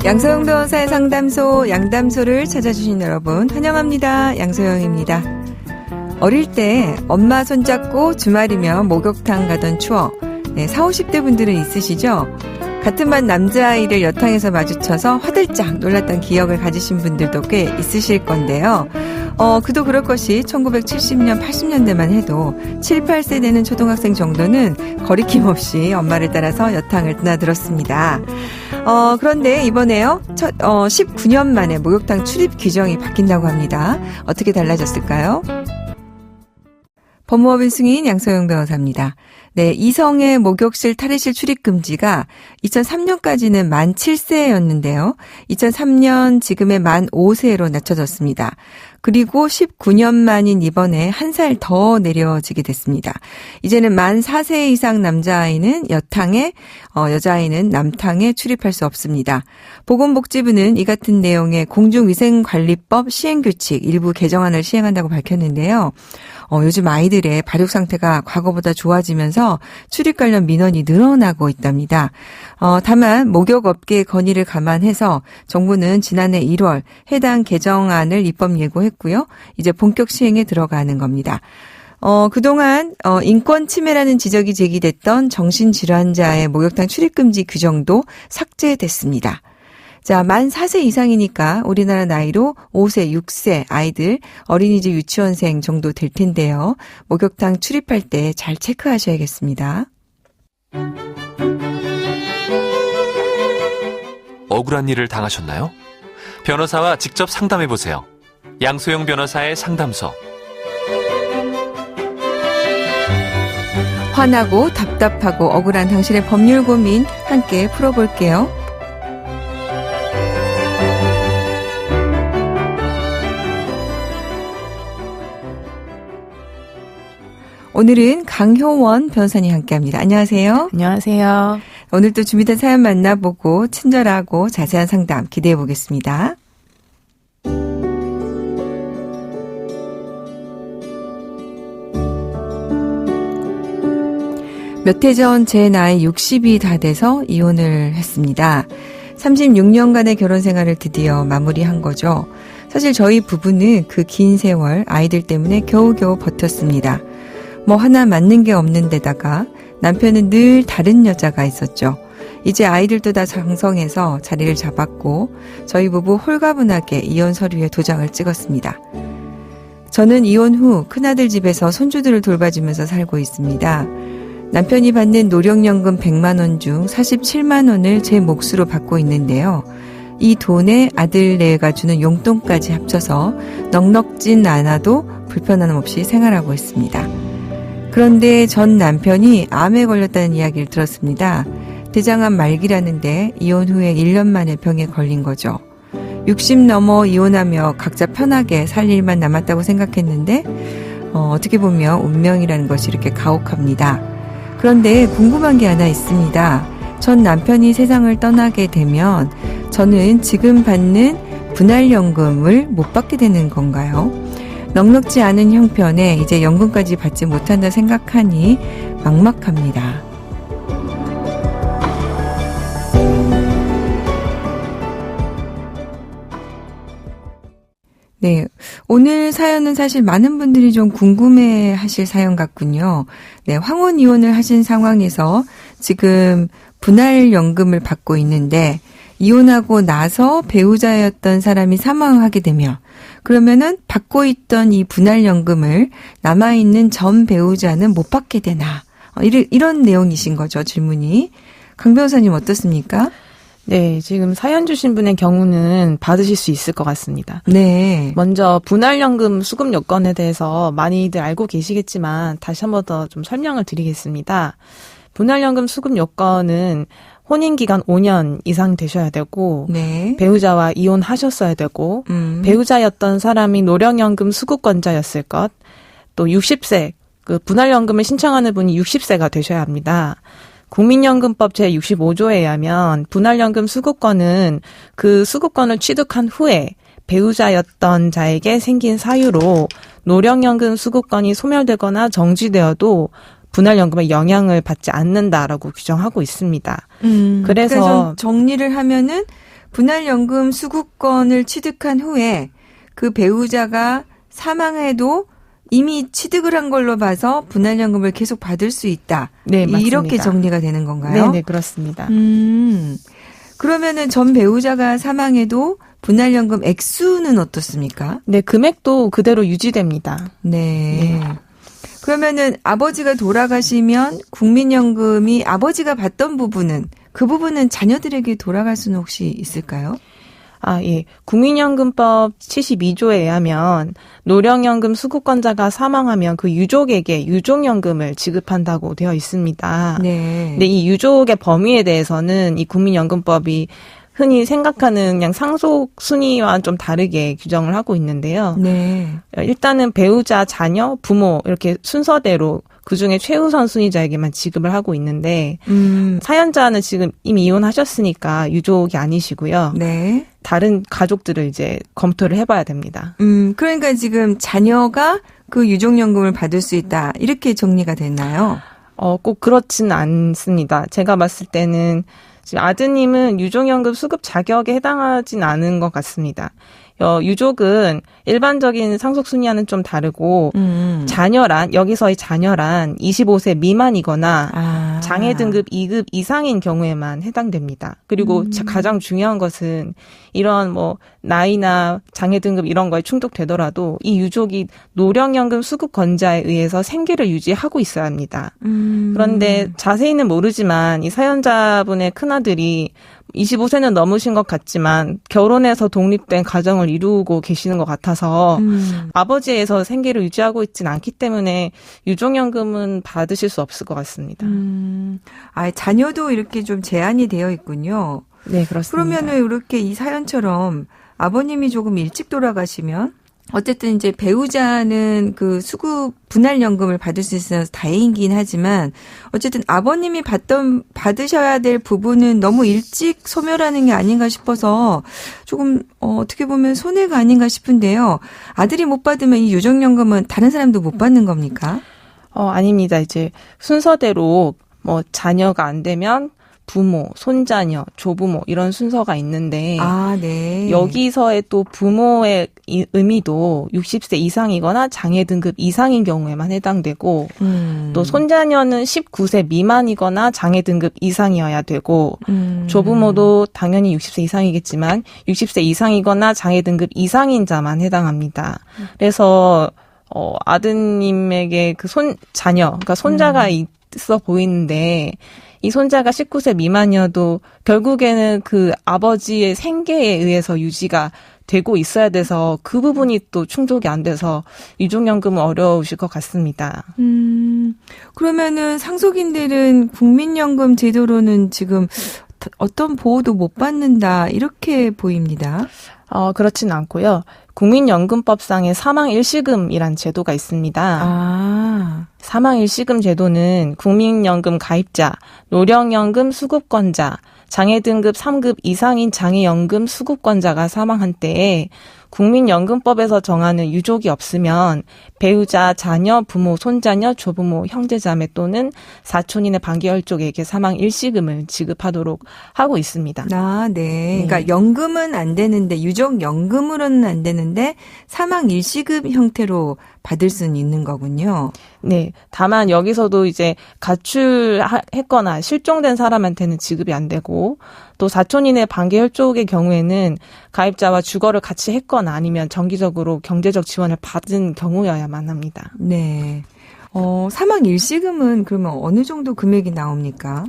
양소영 변호사의 상담소 양담소를 찾아주신 여러분 환영합니다. 양소영입니다. 어릴 때 엄마 손잡고 주말이면 목욕탕 가던 추억, 40, 50대 분들은 있으시죠? 같은 반 남자아이를 여탕에서 마주쳐서 화들짝 놀랐던 기억을 가지신 분들도 꽤 있으실 건데요. 그도 그럴 것이 1970년, 80년대만 해도 7, 8세 되는 초등학생 정도는 거리낌 없이 엄마를 따라서 여탕을 드나들었습니다. 그런데 이번에요, 19년 만에 목욕탕 출입 규정이 바뀐다고 합니다. 어떻게 달라졌을까요? 법무법인 승인 양소영 변호사입니다. 네, 이성의 목욕실, 탈의실 출입 금지가 2003년까지는 만 7세였는데요. 2003년 지금의 만 5세로 낮춰졌습니다. 그리고 19년 만인 이번에 한 살 더 내려지게 됐습니다. 이제는 만 4세 이상 남자아이는 여탕에, 여자아이는 남탕에 출입할 수 없습니다. 보건복지부는 이 같은 내용의 공중위생관리법 시행규칙 일부 개정안을 시행한다고 밝혔는데요. 요즘 아이들의 발육 상태가 과거보다 좋아지면서 출입 관련 민원이 늘어나고 있답니다. 다만 목욕업계의 건의를 감안해서 정부는 지난해 1월 해당 개정안을 입법 예고했고요. 이제 본격 시행에 들어가는 겁니다. 그동안 인권 침해라는 지적이 제기됐던 정신질환자의 목욕탕 출입금지 규정도 삭제됐습니다. 자, 만 4세 이상이니까 우리나라 나이로 5세, 6세 아이들, 어린이집 유치원생 정도 될 텐데요. 목욕탕 출입할 때 잘 체크하셔야겠습니다. 억울한 일을 당하셨나요? 변호사와 직접 상담해보세요. 양소영 변호사의 상담소. 화나고 답답하고 억울한 당신의 법률 고민 함께 풀어볼게요. 오늘은 강효원 변호사님 함께합니다. 안녕하세요. 안녕하세요. 오늘 또 준비된 사연 만나보고 친절하고 자세한 상담 기대해 보겠습니다. 몇 해 전 제 나이 60이 다 돼서 이혼을 했습니다. 36년간의 결혼 생활을 드디어 마무리한 거죠. 사실 저희 부부는 그 긴 세월 아이들 때문에 겨우겨우 버텼습니다. 뭐 하나 맞는 게 없는 데다가 남편은 늘 다른 여자가 있었죠. 이제 아이들도 다 장성해서 자리를 잡았고 저희 부부 홀가분하게 이혼 서류에 도장을 찍었습니다. 저는 이혼 후 큰아들 집에서 손주들을 돌봐주면서 살고 있습니다. 남편이 받는 노령연금 100만 원 중 47만 원을 제 몫으로 받고 있는데요. 이 돈에 아들네가 주는 용돈까지 합쳐서 넉넉진 않아도 불편함 없이 생활하고 있습니다. 그런데 전 남편이 암에 걸렸다는 이야기를 들었습니다. 대장암 말기라는데 이혼 후에 1년 만에 병에 걸린 거죠. 60 넘어 이혼하며 각자 편하게 살 일만 남았다고 생각했는데 어떻게 보면 운명이라는 것이 이렇게 가혹합니다. 그런데 궁금한 게 하나 있습니다. 전 남편이 세상을 떠나게 되면 저는 지금 받는 분할연금을 못 받게 되는 건가요? 넉넉지 않은 형편에 이제 연금까지 받지 못한다 생각하니 막막합니다. 네, 오늘 사연은 사실 많은 분들이 좀 궁금해 하실 사연 같군요. 네, 황혼 이혼을 하신 상황에서 지금 분할연금을 받고 있는데 이혼하고 나서 배우자였던 사람이 사망하게 되면 그러면은 받고 있던 이 분할연금을 남아있는 전 배우자는 못 받게 되나? 이런 내용이신 거죠, 질문이. 강 변호사님 어떻습니까? 네, 지금 사연 주신 분의 경우는 받으실 수 있을 것 같습니다. 네. 먼저 분할연금 수급 요건에 대해서 많이들 알고 계시겠지만 다시 한 번 더 좀 설명을 드리겠습니다. 분할연금 수급 요건은 혼인기간 5년 이상 되셔야 되고 네. 배우자와 이혼하셨어야 되고 배우자였던 사람이 노령연금 수급권자였을 것, 또 60세, 그 분할연금을 신청하는 분이 60세가 되셔야 합니다. 국민연금법 제65조에 의하면 분할연금 수급권은 그 수급권을 취득한 후에 배우자였던 자에게 생긴 사유로 노령연금 수급권이 소멸되거나 정지되어도 분할연금의 영향을 받지 않는다라고 규정하고 있습니다. 그래서 정리를 하면은 분할연금 수급권을 취득한 후에 그 배우자가 사망해도 이미 취득을 한 걸로 봐서 분할연금을 계속 받을 수 있다. 네, 맞습니다. 이렇게 정리가 되는 건가요? 네, 그렇습니다. 그러면은 전 배우자가 사망해도 분할연금 액수는 어떻습니까? 네, 금액도 그대로 유지됩니다. 네. 그러면은 아버지가 돌아가시면 국민연금이 아버지가 받던 부분은 그 부분은 자녀들에게 돌아갈 수는 혹시 있을까요? 예. 국민연금법 72조에 의하면 노령연금 수급권자가 사망하면 그 유족에게 유족연금을 지급한다고 되어 있습니다. 네. 근데 이 유족의 범위에 대해서는 이 국민연금법이 흔히 생각하는 그냥 상속 순위와 좀 다르게 규정을 하고 있는데요. 네. 일단은 배우자, 자녀, 부모 이렇게 순서대로 그중에 최우선 순위자에게만 지급을 하고 있는데 사연자는 지금 이미 이혼하셨으니까 유족이 아니시고요. 네. 다른 가족들을 이제 검토를 해봐야 됩니다. 그러니까 지금 자녀가 그 유족연금을 받을 수 있다. 이렇게 정리가 됐나요? 꼭 그렇지는 않습니다. 제가 봤을 때는 지금 아드님은 유족연금 수급 자격에 해당하진 않은 것 같습니다. 유족은 일반적인 상속순위와는 좀 다르고 자녀란 여기서의 자녀란 25세 미만이거나 장애 등급 2급 이상인 경우에만 해당됩니다. 그리고 가장 중요한 것은 이런 뭐 나이나 장애 등급 이런 거에 충족되더라도 이 유족이 노령연금 수급권자에 의해서 생계를 유지하고 있어야 합니다. 그런데 자세히는 모르지만 이 사연자분의 큰아들이 25세는 넘으신 것 같지만 결혼해서 독립된 가정을 이루고 계시는 것 같아서 아버지에서 생계를 유지하고 있지는 않기 때문에 유족연금은 받으실 수 없을 것 같습니다. 자녀도 이렇게 좀 제한이 되어 있군요. 네, 그렇습니다. 그러면은 이렇게 이 사연처럼 아버님이 조금 일찍 돌아가시면 어쨌든 이제 배우자는 그 수급 분할연금을 받을 수 있어서 다행이긴 하지만 어쨌든 아버님이 받으셔야 될 부분은 너무 일찍 소멸하는 게 아닌가 싶어서 조금 어떻게 보면 손해가 아닌가 싶은데요. 아들이 못 받으면 이 유족연금은 다른 사람도 못 받는 겁니까? 아닙니다. 이제 순서대로 뭐 자녀가 안 되면 부모, 손자녀, 조부모 이런 순서가 있는데 네. 여기서의 또 부모의 의미도 60세 이상이거나 장애 등급 이상인 경우에만 해당되고 또 손자녀는 19세 미만이거나 장애 등급 이상이어야 되고 조부모도 당연히 60세 이상이겠지만 60세 이상이거나 장애 등급 이상인 자만 해당합니다. 그래서 아드님에게 그 자녀, 그러니까 손자가 있어 보이는데 이 손자가 19세 미만이어도 결국에는 그 아버지의 생계에 의해서 유지가 되고 있어야 돼서 그 부분이 또 충족이 안 돼서 유족연금은 어려우실 것 같습니다. 그러면은 상속인들은 국민연금 제도로는 지금 어떤 보호도 못 받는다 이렇게 보입니다. 그렇진 않고요. 국민연금법상의 사망일시금이란 제도가 있습니다. 사망일시금 제도는 국민연금 가입자, 노령연금 수급권자, 장애 등급 3급 이상인 장애연금 수급권자가 사망한 때에 국민연금법에서 정하는 유족이 없으면 배우자, 자녀, 부모, 손자녀, 조부모, 형제자매 또는 사촌인의 반계혈족에게 사망 일시금을 지급하도록 하고 있습니다. 네. 그러니까 연금은 안 되는데 유족연금으로는 안 되는데 사망 일시금 형태로 받을 수는 있는 거군요. 네. 다만 여기서도 이제 가출했거나 실종된 사람한테는 지급이 안 되고 또 사촌인의 반계혈족의 경우에는 가입자와 주거를 같이 했거나 아니면 정기적으로 경제적 지원을 받은 경우여야만 합니다. 네. 사망 일시금은 그러면 어느 정도 금액이 나옵니까?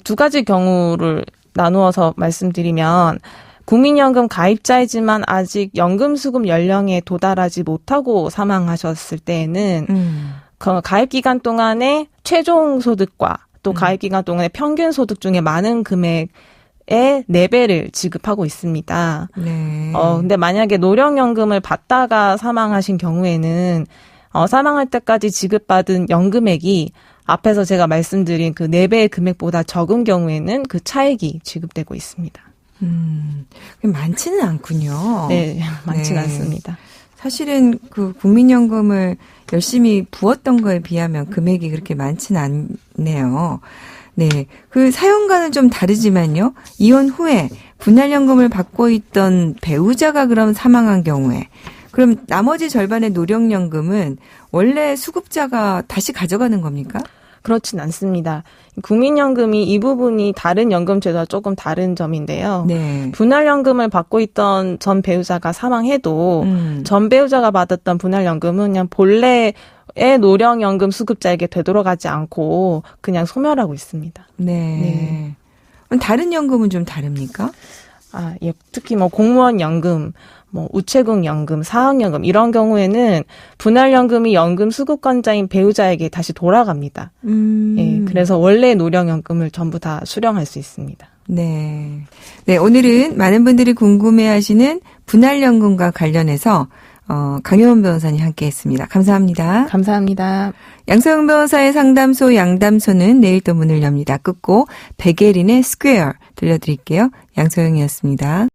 두 가지 경우를 나누어서 말씀드리면 국민연금 가입자이지만 아직 연금 수급 연령에 도달하지 못하고 사망하셨을 때에는 가입 기간 동안의 최종 소득과 또 가입 기간 동안의 평균 소득 중에 많은 금액의 4배를 지급하고 있습니다. 네. 근데 만약에 노령연금을 받다가 사망하신 경우에는 사망할 때까지 지급받은 연금액이 앞에서 제가 말씀드린 그 4배의 금액보다 적은 경우에는 그 차액이 지급되고 있습니다. 많지는 않군요. 네, 많지는 네. 않습니다. 사실은 그 국민연금을 열심히 부었던 거에 비하면 금액이 그렇게 많지는 않네요. 네. 그 사연과는 좀 다르지만요. 이혼 후에 분할연금을 받고 있던 배우자가 그럼 사망한 경우에 그럼 나머지 절반의 노령연금은 원래 수급자가 다시 가져가는 겁니까? 그렇진 않습니다. 국민연금이 이 부분이 다른 연금제도와 조금 다른 점인데요. 네. 분할연금을 받고 있던 전 배우자가 사망해도 전 배우자가 받았던 분할연금은 그냥 본래의 노령연금 수급자에게 되돌아가지 않고 그냥 소멸하고 있습니다. 네. 다른 연금은 좀 다릅니까? 예, 특히 뭐 공무원 연금, 뭐 우체국 연금, 사학연금 이런 경우에는 분할연금이 연금 수급권자인 배우자에게 다시 돌아갑니다. 예, 그래서 원래 노령연금을 전부 다 수령할 수 있습니다. 네. 네, 오늘은 많은 분들이 궁금해하시는 분할연금과 관련해서 강효원 변호사님 함께했습니다. 감사합니다. 감사합니다. 양소영 변호사의 상담소 양담소는 내일 또 문을 엽니다. 끝곡 백예린의 스퀘어 들려드릴게요. 양소영이었습니다.